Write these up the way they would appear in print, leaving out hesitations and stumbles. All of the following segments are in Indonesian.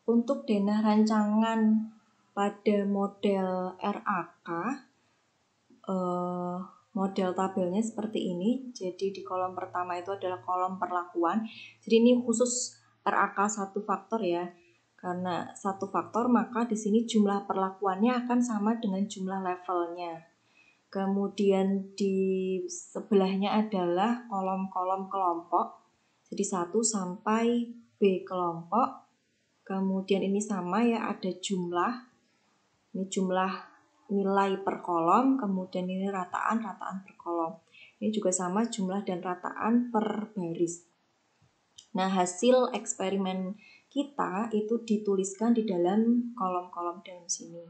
Untuk denah rancangan pada model RAK, model tabelnya seperti ini. Jadi di kolom pertama itu adalah kolom perlakuan. Jadi ini khusus RAK 1 faktor ya. Karena 1 faktor maka di sini jumlah perlakuannya akan sama dengan jumlah levelnya. Kemudian di sebelahnya adalah kolom-kolom kelompok. Jadi 1 sampai B kelompok. Kemudian ini sama ya, ada jumlah. Ini jumlah nilai per kolom, kemudian ini rataan per kolom. Ini juga sama jumlah dan rataan per baris. Nah, hasil eksperimen kita itu dituliskan di dalam kolom-kolom dalam sini.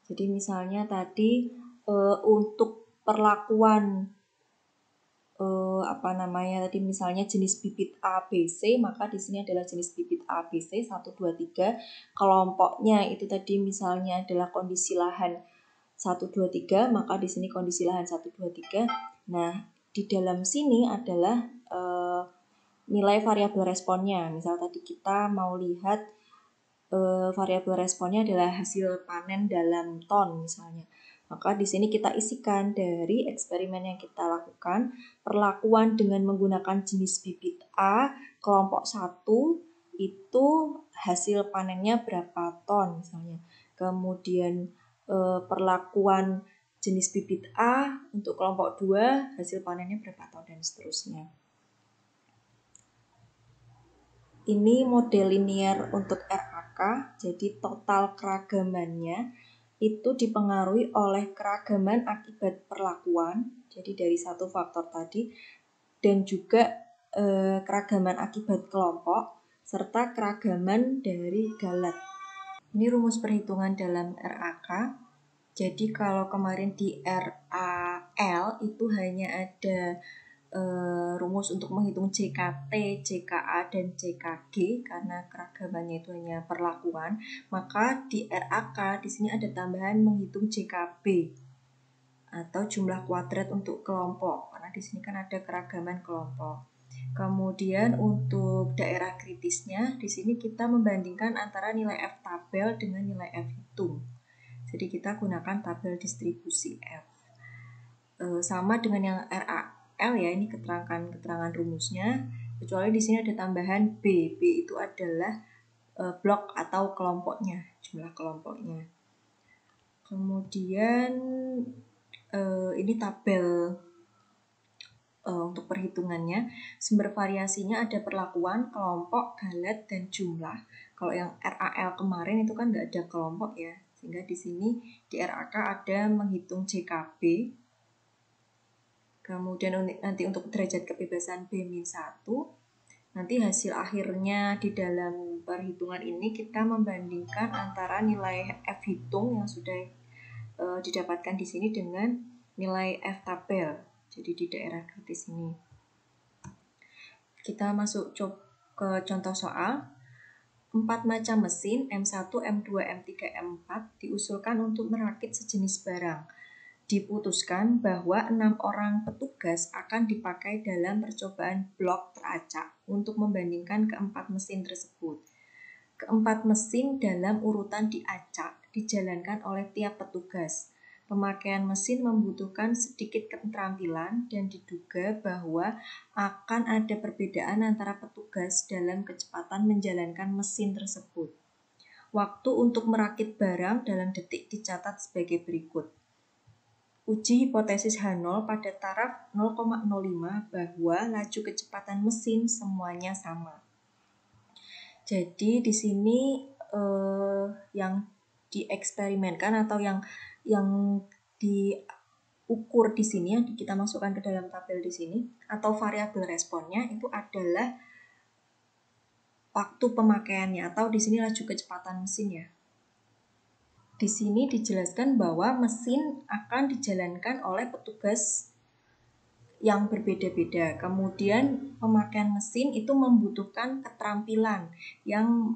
Jadi misalnya tadi untuk perlakuan misalnya jenis bibit A, B, C, maka di sini adalah jenis bibit A, B, C 1, 2, 3. Kelompoknya itu tadi misalnya adalah kondisi lahan 1, 2, 3, maka di sini kondisi lahan 1, 2, 3. Nah, di dalam sini adalah nilai variabel responnya. Misal tadi kita mau lihat variabel responnya adalah hasil panen dalam ton misalnya. Maka di sini kita isikan dari eksperimen yang kita lakukan, perlakuan dengan menggunakan jenis bibit A, kelompok 1, itu hasil panennya berapa ton misalnya. Kemudian perlakuan jenis bibit A untuk kelompok 2, hasil panennya berapa ton dan seterusnya. Ini model linear untuk RAK, jadi total keragamannya itu dipengaruhi oleh keragaman akibat perlakuan, jadi dari 1 faktor tadi, dan juga keragaman akibat kelompok, serta keragaman dari galat. Ini rumus perhitungan dalam RAK. Jadi kalau kemarin di RAL itu hanya ada rumus untuk menghitung JKT, JKA, dan JKG karena keragamannya itu hanya perlakuan, maka di RAK di sini ada tambahan menghitung JKB atau jumlah kuadrat untuk kelompok karena di sini kan ada keragaman kelompok. Kemudian untuk daerah kritisnya di sini kita membandingkan antara nilai F tabel dengan nilai F hitung. Jadi kita gunakan tabel distribusi F. Sama dengan yang RAL ya, ini keterangan rumusnya, kecuali di sini ada tambahan B. B itu adalah blok atau kelompoknya, jumlah kelompoknya. Kemudian ini tabel untuk perhitungannya. Sumber variasinya ada perlakuan, kelompok, galat, dan jumlah. Kalau yang RAL kemarin itu kan nggak ada kelompok ya, sehingga di sini di RAK ada menghitung JKB. Kemudian nanti untuk derajat kebebasan B-1, nanti hasil akhirnya di dalam perhitungan ini kita membandingkan antara nilai F hitung yang sudah didapatkan di sini dengan nilai F tabel. Jadi di daerah kritis ini. Kita masuk ke contoh soal. 4 macam mesin M1, M2, M3, M4 diusulkan untuk merakit sejenis barang. Diputuskan bahwa 6 orang petugas akan dipakai dalam percobaan blok teracak untuk membandingkan keempat mesin tersebut. Keempat mesin dalam urutan diacak dijalankan oleh tiap petugas. Pemakaian mesin membutuhkan sedikit keterampilan dan diduga bahwa akan ada perbedaan antara petugas dalam kecepatan menjalankan mesin tersebut. Waktu untuk merakit barang dalam detik dicatat sebagai berikut. Uji hipotesis H0 pada taraf 0,05 bahwa laju kecepatan mesin semuanya sama. Jadi di sini yang dieksperimenkan atau yang diukur di sini yang kita masukkan ke dalam tabel di sini atau variabel responnya itu adalah waktu pemakaiannya atau di sini laju kecepatan mesin ya. Di sini dijelaskan bahwa mesin akan dijalankan oleh petugas yang berbeda-beda. Kemudian pemakaian mesin itu membutuhkan keterampilan yang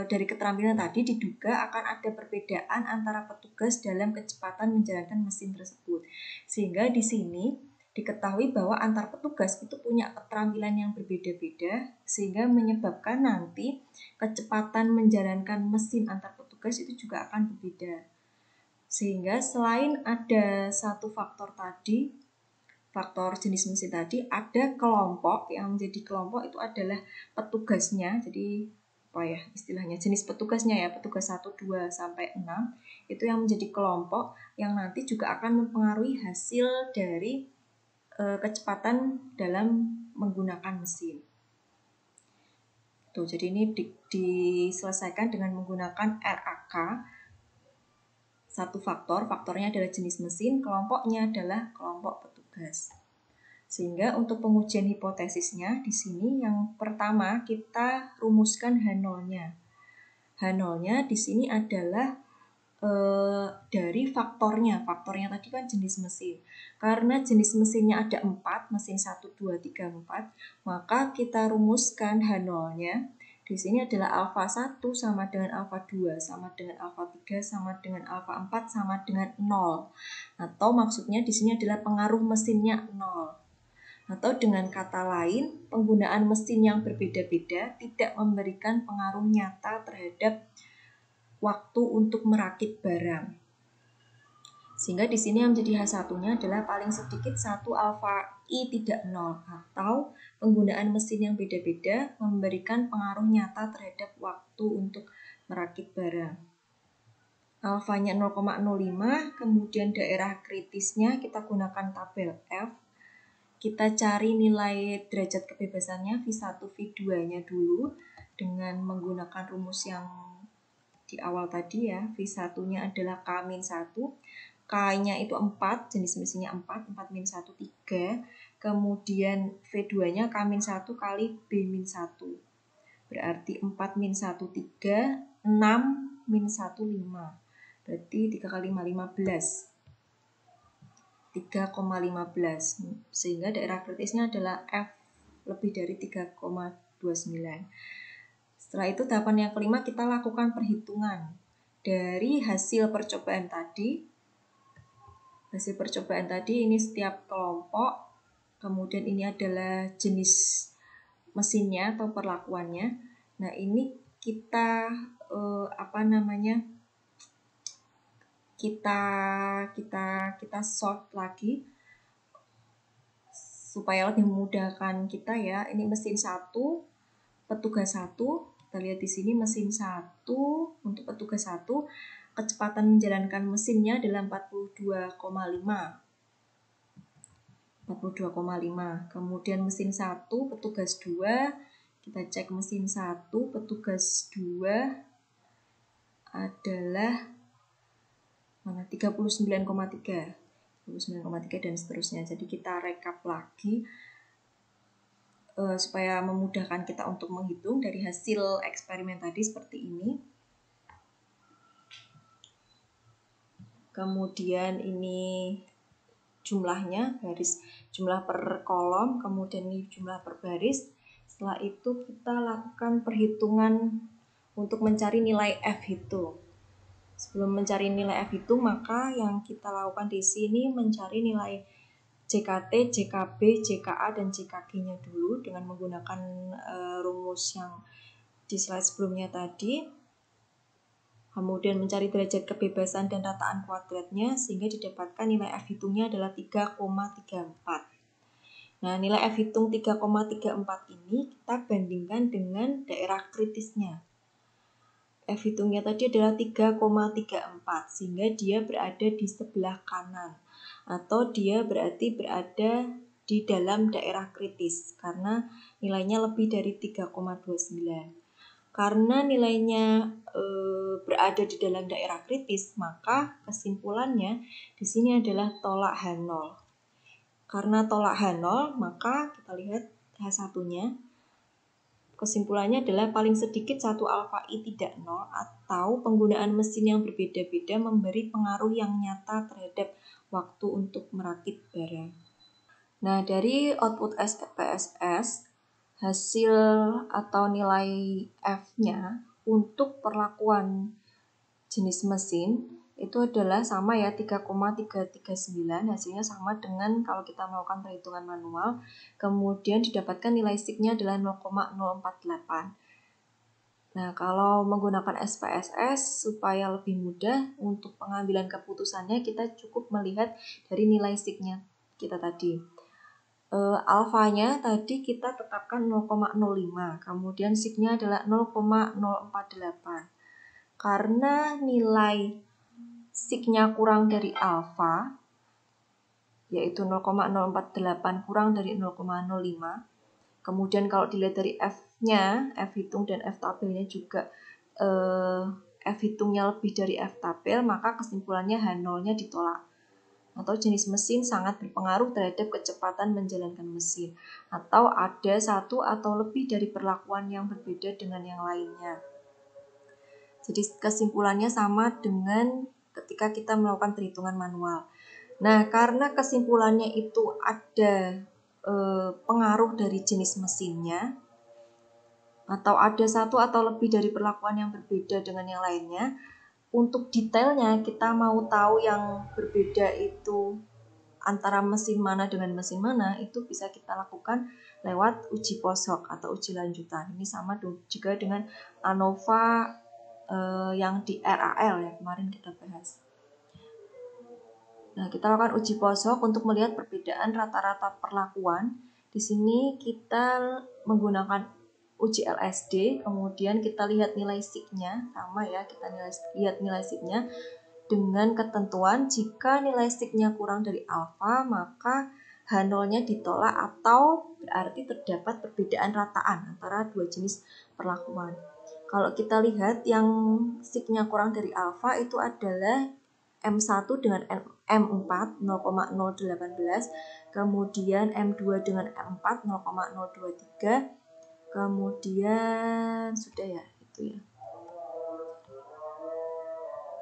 dari keterampilan tadi diduga akan ada perbedaan antara petugas dalam kecepatan menjalankan mesin tersebut. Sehingga di sini Diketahui bahwa antar petugas itu punya keterampilan yang berbeda-beda, sehingga menyebabkan nanti kecepatan menjalankan mesin antar petugas itu juga akan berbeda. Sehingga selain ada satu faktor tadi, faktor jenis mesin tadi, ada kelompok yang menjadi kelompok itu adalah petugasnya. Jadi apa ya istilahnya, jenis petugasnya ya, petugas 1, 2, sampai 6 itu yang menjadi kelompok yang nanti juga akan mempengaruhi hasil dari kecepatan dalam menggunakan mesin. Tuh, jadi ini diselesaikan dengan menggunakan RAK. Satu faktornya adalah jenis mesin, kelompoknya adalah kelompok petugas. Sehingga untuk pengujian hipotesisnya di sini yang pertama kita rumuskan H0-nya. H0-nya di sini adalah dari faktornya tadi kan jenis mesin. Karena jenis mesinnya ada 4, mesin 1, 2, 3, 4, maka kita rumuskan H0-nya di sini adalah alfa 1 sama dengan alfa 2 sama dengan alfa 3 sama dengan alfa 4 sama dengan 0. Atau maksudnya di sini adalah pengaruh mesinnya 0. Atau dengan kata lain, penggunaan mesin yang berbeda-beda tidak memberikan pengaruh nyata terhadap waktu untuk merakit barang. Sehingga di sini yang menjadi H1-nya adalah paling sedikit 1 alfa I tidak 0, atau penggunaan mesin yang beda-beda memberikan pengaruh nyata terhadap waktu untuk merakit barang. Alfanya 0,05, kemudian daerah kritisnya kita gunakan tabel F. Kita cari nilai derajat kebebasannya V1, V2-nya dulu dengan menggunakan rumus yang di awal tadi ya. V1-nya adalah K-1, K-nya itu 4, jenis mesinnya 4, 4-1, 3. Kemudian V2-nya K-1 kali B-1. Berarti 4-1, 3, 6-1, 5. Berarti 3 kali 5, 15. 3,15. Sehingga daerah kritisnya adalah F lebih dari 3,29. Setelah itu tahapan yang kelima kita lakukan perhitungan dari hasil percobaan tadi. Hasil percobaan tadi ini setiap kelompok, kemudian ini adalah jenis mesinnya atau perlakuannya. Nah ini kita kita sort lagi supaya lebih memudahkan kita ya. Ini mesin 1, petugas 1. Kita lihat di sini mesin 1 untuk petugas 1, kecepatan menjalankan mesinnya adalah 42,5. Kemudian mesin 1 petugas 2, kita cek mesin 1 petugas 2 adalah 39,3 dan seterusnya. Jadi kita rekap lagi supaya memudahkan kita untuk menghitung dari hasil eksperimen tadi seperti ini. Kemudian ini jumlahnya, jumlah per kolom, kemudian ini jumlah per baris. Setelah itu kita lakukan perhitungan untuk mencari nilai F itu. Sebelum mencari nilai F itu, maka yang kita lakukan di sini mencari nilai JKT, JKB, JKA, dan JKG-nya dulu dengan menggunakan rumus yang di slide sebelumnya tadi. Kemudian mencari derajat kebebasan dan rataan kuadratnya sehingga didapatkan nilai F hitungnya adalah 3,34. Nah, nilai F hitung 3,34 ini kita bandingkan dengan daerah kritisnya. F hitungnya tadi adalah 3,34 sehingga dia berada di sebelah kanan atau dia berarti berada di dalam daerah kritis karena nilainya lebih dari 3,29. Karena nilainya berada di dalam daerah kritis, maka kesimpulannya di sini adalah tolak H0. Karena tolak H0, maka kita lihat H1-nya. Kesimpulannya adalah paling sedikit 1 alfa I tidak 0 atau penggunaan mesin yang berbeda-beda memberi pengaruh yang nyata terhadap waktu untuk merakit barang. Nah, dari output SPSS, hasil atau nilai F-nya untuk perlakuan jenis mesin itu adalah sama ya, 3,339, hasilnya sama dengan kalau kita melakukan perhitungan manual. Kemudian didapatkan nilai sig-nya adalah 0,048. Nah, kalau menggunakan SPSS supaya lebih mudah untuk pengambilan keputusannya, kita cukup melihat dari nilai sig-nya kita tadi. Alfanya tadi kita tetapkan 0,05, kemudian sig-nya adalah 0,048. Karena nilai sig-nya kurang dari alfa, yaitu 0,048 kurang dari 0,05. Kemudian kalau dilihat dari F-nya, F hitung dan F tabelnya juga F hitungnya lebih dari F tabel, maka kesimpulannya H0-nya ditolak. Atau jenis mesin sangat berpengaruh terhadap kecepatan menjalankan mesin. Atau ada satu atau lebih dari perlakuan yang berbeda dengan yang lainnya. Jadi kesimpulannya sama dengan ketika kita melakukan perhitungan manual. Nah, karena kesimpulannya itu ada pengaruh dari jenis mesinnya, atau ada satu atau lebih dari perlakuan yang berbeda dengan yang lainnya, untuk detailnya kita mau tahu yang berbeda itu antara mesin mana dengan mesin mana, itu bisa kita lakukan lewat uji post hoc atau uji lanjutan. Ini sama juga dengan ANOVA yang di RAL ya, kemarin kita bahas. Nah, kita lakukan uji post hoc untuk melihat perbedaan rata-rata perlakuan. Di sini kita menggunakan uji LSD, kemudian kita lihat nilai sig-nya, sama ya, kita lihat nilai sig-nya dengan ketentuan jika nilai sig-nya kurang dari alfa, maka H0-nya ditolak atau berarti terdapat perbedaan rataan antara dua jenis perlakuan. Kalau kita lihat yang sig-nya kurang dari alfa itu adalah M1 dengan M4 0,018, kemudian M2 dengan M4 0,023, kemudian sudah ya, itu ya.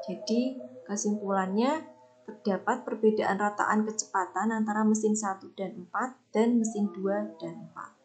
Jadi kesimpulannya terdapat perbedaan rataan kecepatan antara mesin 1 dan 4 dan mesin 2 dan 4.